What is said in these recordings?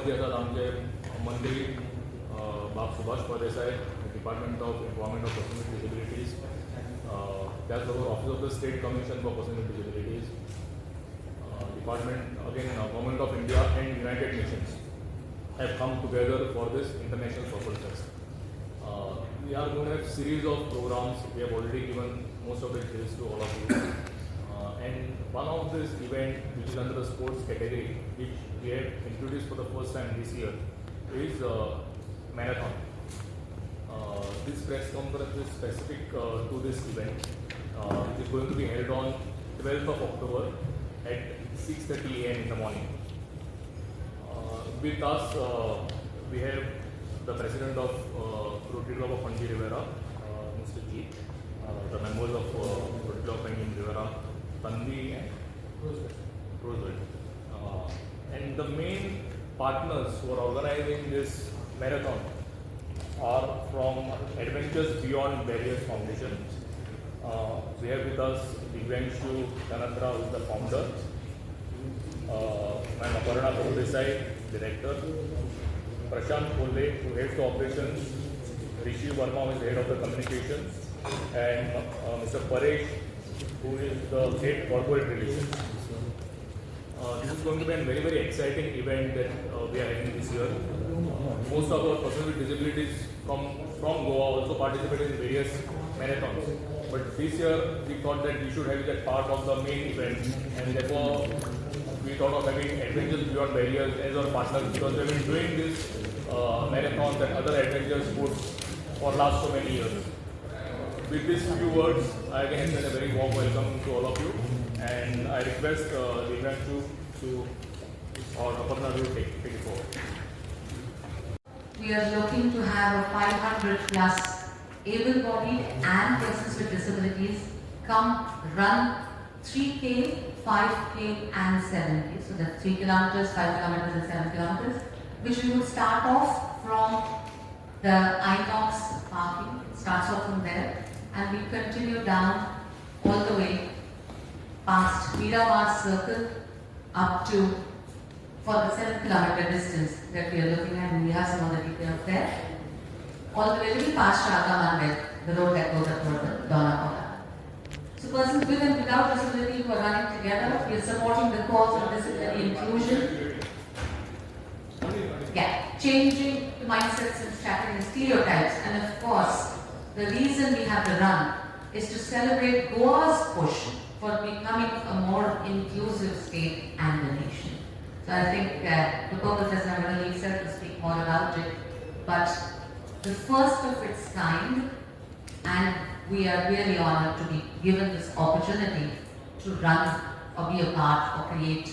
जी आसात आमचे मंत्री बाब Subhash Pardesai, department of employment of person with disabilities, त्याचबरोबर office of the state commission for person with disabilities, department again government of India and United Nations have come together for this international purple fest. We are going to have series of programs. We have already given most of the details to all of you. And one of this event, which is under the sports category, which we have introduced for the first time this year, is marathon. This press conference is specific to this event. It is going to be held on 12th of October at 6:30 a.m. in the morning. With us, we have the president of Rotary Club of Panji Rivera, Mr. G, the members of Rotary Club of Panji Rivera, Tanvi and Roosevelt. And the main partners who are organizing this marathon are from Adventures Beyond Barriers Foundation. We have with us Divyanshu Kanatra, who is the founder, Ma'am Aparna Pradesai, director, Prashant Kolle, who heads the operations, Rishi Verma, who is the head of the communications, and Mr. Paresh, who is the head corporate relations. This is going to be a very, very exciting event that we are having this year. Most of our persons with disabilities from Goa also participated in various marathons. But this year we thought that we should have it as part of the main event, and therefore we thought of having Adventures Beyond Barriers as our partners, because we have been doing this marathons and other adventure sports for last so many years. With these few words, I again extend a very warm welcome to all of you, and I request Divyanshu or Aparna to take it forward. We are looking to have a 500 plus able-bodied and persons with disabilities come run 3K, 5K and 7K. So that's 3 kilometers, 5 kilometers and 7 kilometers, which we will start off from the Inox parking. It starts off from there and we continue down all the way past Miramar Circle up to for the 7 kilometer distance that we are looking at, and we have some other details there. All the way to past Shaka Mandir, the road that goes up to Dona. So persons with and without disability who are running together, we are supporting the cause of disability inclusion. Changing the mindsets and strategies, stereotypes, and of course, the reason we have the run is to celebrate Goa's push for becoming a more inclusive state and a nation. So I think the purpose has never really said to speak more about it, but the first of its kind, and we are really honored to be given this opportunity to run or be a part or create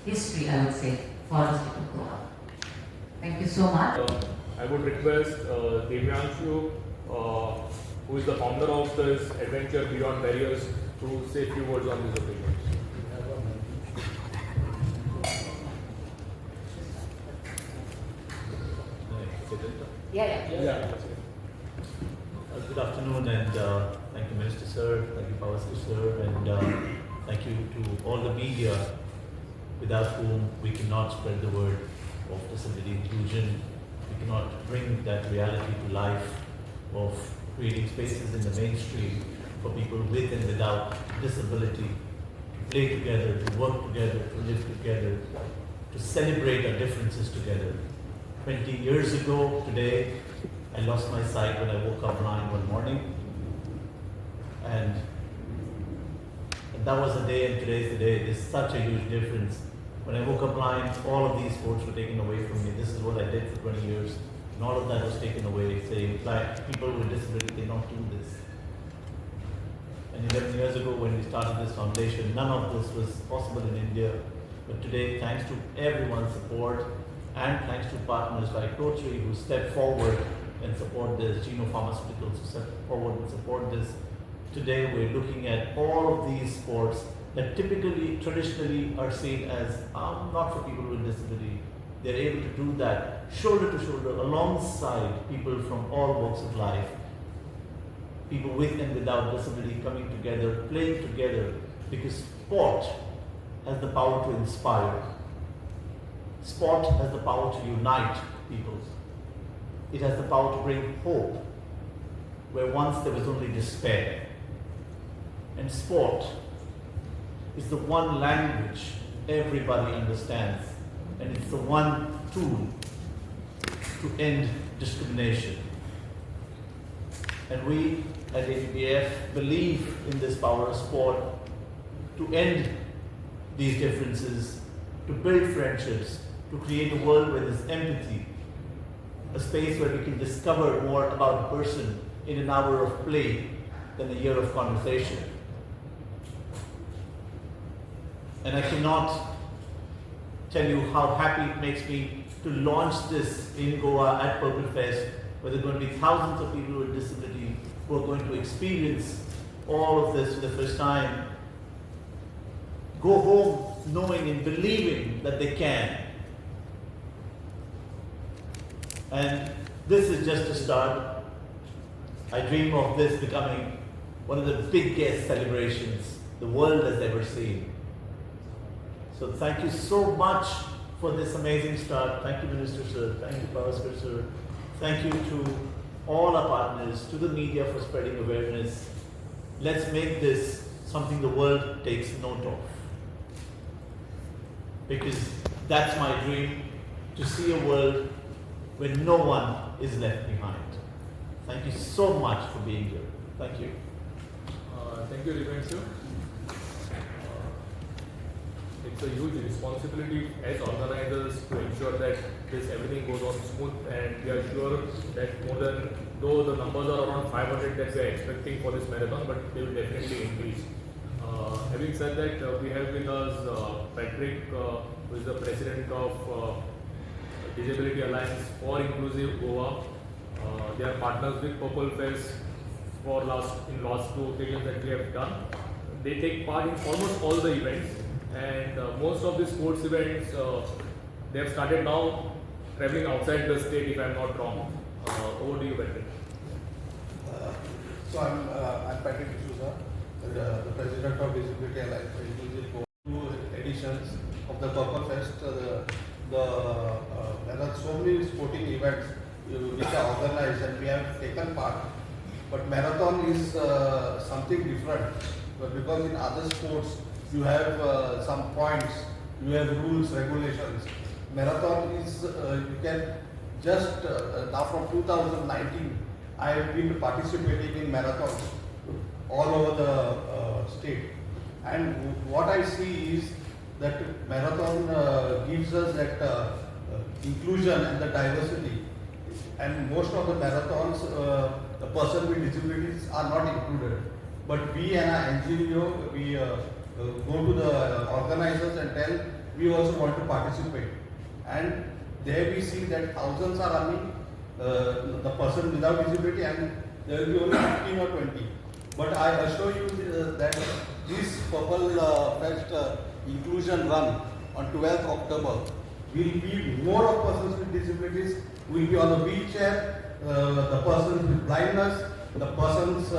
history, I would say, for the state of Goa. Thank you so much. I would request Divyanshu, who is the founder of this Adventure Beyond Barriers, to say a few words on this occasion. Yeah. Good afternoon, and thank you, Minister Sir, thank you, Pawasthi Sir, and thank you to all the media, without whom we cannot spread the word of disability inclusion. We cannot bring that reality to life of creating spaces in the mainstream for people with and without disability to play together, to work together, to live together, to celebrate our differences together. 20 years ago today, I lost my sight when I woke up blind one morning. And that was the day, and today's the day. There's such a huge difference. When I woke up blind, all of these sports were taken away from me. This is what I did for 20 years. And all of that was taken away, saying, like, people with disability cannot do this. And 11 years ago, when we started this foundation, none of this was possible in India. But today, thanks to everyone's support, and thanks to partners like Rotary who step forward and support this, Geno Pharmaceuticals who step forward and support this. Today we're looking at all of these sports that typically, traditionally are seen as not for people with disability. They're able to do that shoulder to shoulder alongside people from all walks of life. People with and without disability coming together, playing together, because sport has the power to inspire. sport has the power to unite people. It has the power to bring hope where once there was only despair. And sport is the one language everybody understands, and it's the one tool to end discrimination. And we at ABPF believe in this power of sport to end these differences, to build friendships, to create a world where there's empathy, a space where we can discover more about a person in an hour of play than a year of conversation. And I cannot tell you how happy it makes me to launch this in Goa at Purple Fest, where there are going to be thousands of people with disability who are going to experience all of this for the first time. Go home knowing and believing that they can. And this is just a start. I dream of this becoming one of the biggest celebrations the world has ever seen. So thank you so much for this amazing start. Thank you, Minister Sir. Thank you, Pavaskar Sir. Thank you to all our partners, to the media for spreading awareness. Let's make this something the world takes note of. Because that's my dream, to see a world where no one is left behind. Thank you so much for being here. Thank you. Thank you, Rivensu. It's a huge responsibility as organizers to ensure that everything goes on smooth, and we are sure that more than, though the numbers are around 500 that we are expecting for this marathon, but they will definitely increase. Having said that, we have with us Patrick, who is the president of Disability Alliance for Inclusive Goa. They are partners with Purple Fest for last 2 occasions that we have done. They take part in almost all the events, and most of the sports events they have started now traveling outside the state, if I am not wrong. Over to you, Patrick. So I'm Patrick D'Souza, the president of Disability Alliance for Inclusive Goa. 2 editions of the Purple Fest. There are so many sporting events which are organized and we have taken part. But marathon is something different, but because in other sports you have some points, you have rules, regulations. Marathon is you can just now from 2019 I have been participating in marathons all over the state, and what I see is that marathon gives us that inclusion and the diversity, and most of the marathons the person with disabilities are not included, but we and our NGO, we go to the organizers and tell we also want to participate, and there we see that thousands are running, the person without disability, and there will be only 15 or 20. But I assure you that this Purple Fest inclusion run on 12th October will be more of persons with disabilities, will be on a wheelchair, the persons with blindness, the persons,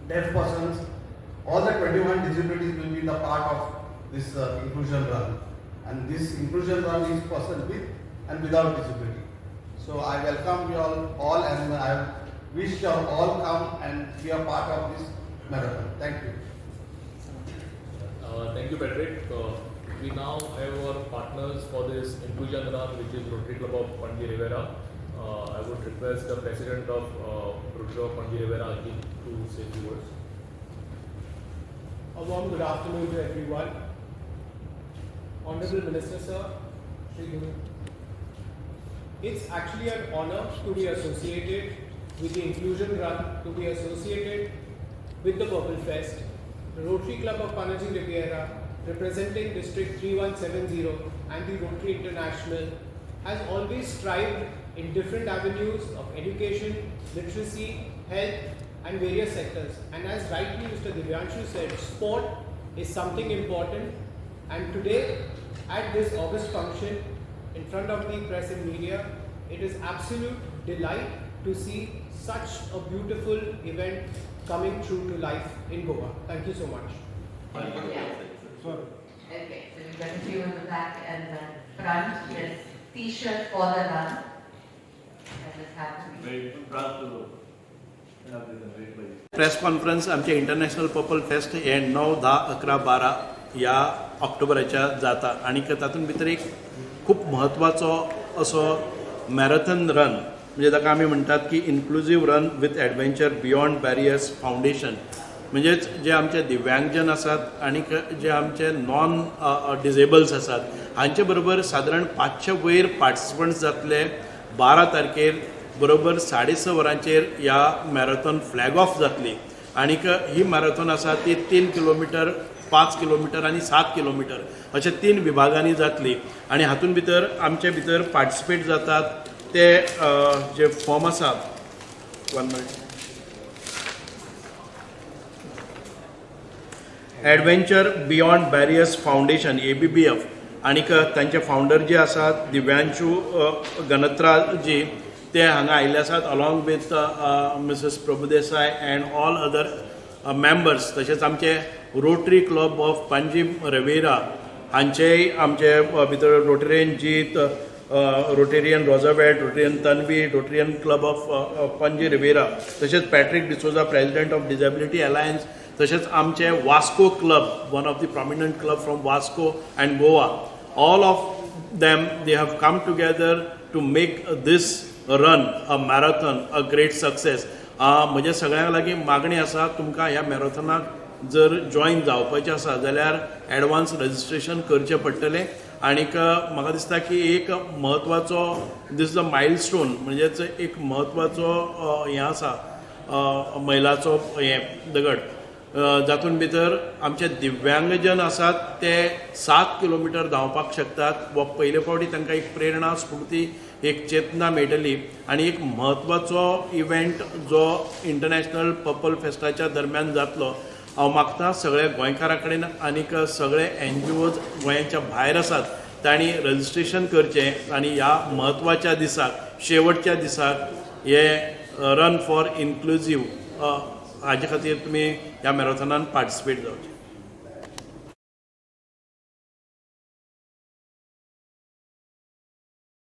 deaf persons, all the 21 disabilities will be the part of this inclusion run. And this inclusion run is person with and without disability. So I welcome you all and I wish you all come and be a part of this marathon. Thank you. Thank you, Patrick. We now have our partners for this inclusion run, which is Rotary Club of Panji Rivera. I would request the president of Rotary Club of Panji Rivera to say a few words. A warm good afternoon to everyone. Honorable Minister Sir, Shri Guru. It's actually an honor to be associated with the inclusion run, to be associated with the Purple Fest. The Rotary Club of Panaji Riviera, representing District 3170 and the Rotary International, has always strived in different avenues of education, literacy, health and various sectors. And as rightly Mr. Divyanshu said, sport is something important, and today at this August function in front of the press and media, it is absolute delight to see such a beautiful event coming true to life in Goa. Thank you so much. Yeah. Okay. got a few in the back and the front. Yes, T-shirt for the run. That is happening. Very proud to have this very much. Press conference आमचे international purple fest हे 9, 10, 11, 12 ह्या ऑक्टोबराच्या जाता आणि तातूंत भितर एक खूप म्हत्वाचो असो मॅरेथॉन रन म्हणजे ताका आमी म्हणटात की inclusive run with adventure beyond barriers foundation म्हणजेच जे आमचे दिव्यांगजन आसात आणि जे आमचे नॉन डिजेबल्स आसात हांचे बरोबर सादारण 500 वयर पार्टिसिपंट्स जातले 12 तारखेर बरोबर 6:30 वरांचेर ह्या मॅरेथॉन फ्लॅग ऑफ जातली आणि ही मॅरेथॉन आसा ती 3 किलोमिटर 5 किलोमिटर आणि 7 किलोमिटर अशे 3 विभागांनी जातली आणि हातून भितर आमचे भितर पार्टिसिपेट जातात ते जे फॉर्म आसा 1 minute adventure beyond barriers foundation ABBF आणि तांचे फाउंडर जे आसात दिव्यांशू गणत्रा जी ते हांगा आयिल्ले आसात along with Mrs Prabhudesai and all other members तशेंच आमचे Rotary Club of Panaji Riviera हांचेय आमचे भितर रोटेरियन जीत रोटेरियन रोजावेट Rotarian Tanvi Rotarian club of Panaji Riviera तशेंच Patrick D'Souza president of disability alliance तशेंच आमचे Vasco club one of the prominent club from Vasco and Goa all of them they have come together to make this run a marathon a great success. म्हज्या सगळ्यांक लागीं मागणी आसा तुमकां ह्या मॅरेथॉनाक जर जॉइन जावपाचें आसा जाल्यार एडवान्स रजिस्ट्रेशन करचें पडटलें आनीक म्हाका दिसता की एक म्हत्वाचो दीस इज अ मायलस्टोन म्हणजेच एक म्हत्वाचो हें आसा मैलाचो हें दगड जातून भितर आमचे दिव्यांगजन आसात ते 7 किलोमिटर धांवपाक शकतात व पयले फावटी तांकां एक प्रेरणा स्फूर्ती एक चेतना मेळटली आणि एक म्हत्वाचो इव्हेंट जो इंटरनॅशनल पर्पल फेस्टाच्या दरम्यान जातलो हांव मागतां सगळे गोंयकारां कडेन आनीक सगळे NGOज गोंयाच्या भायर आसात तांणी रजिस्ट्रेशन करचें आनी ह्या म्हत्वाच्या दिसाक शेवटच्या दिसाक हे रन फॉर इन्क्लुझीव हाजे खातीर तुमी ह्या मॅरेथॉनान पार्टिसिपेट जावचे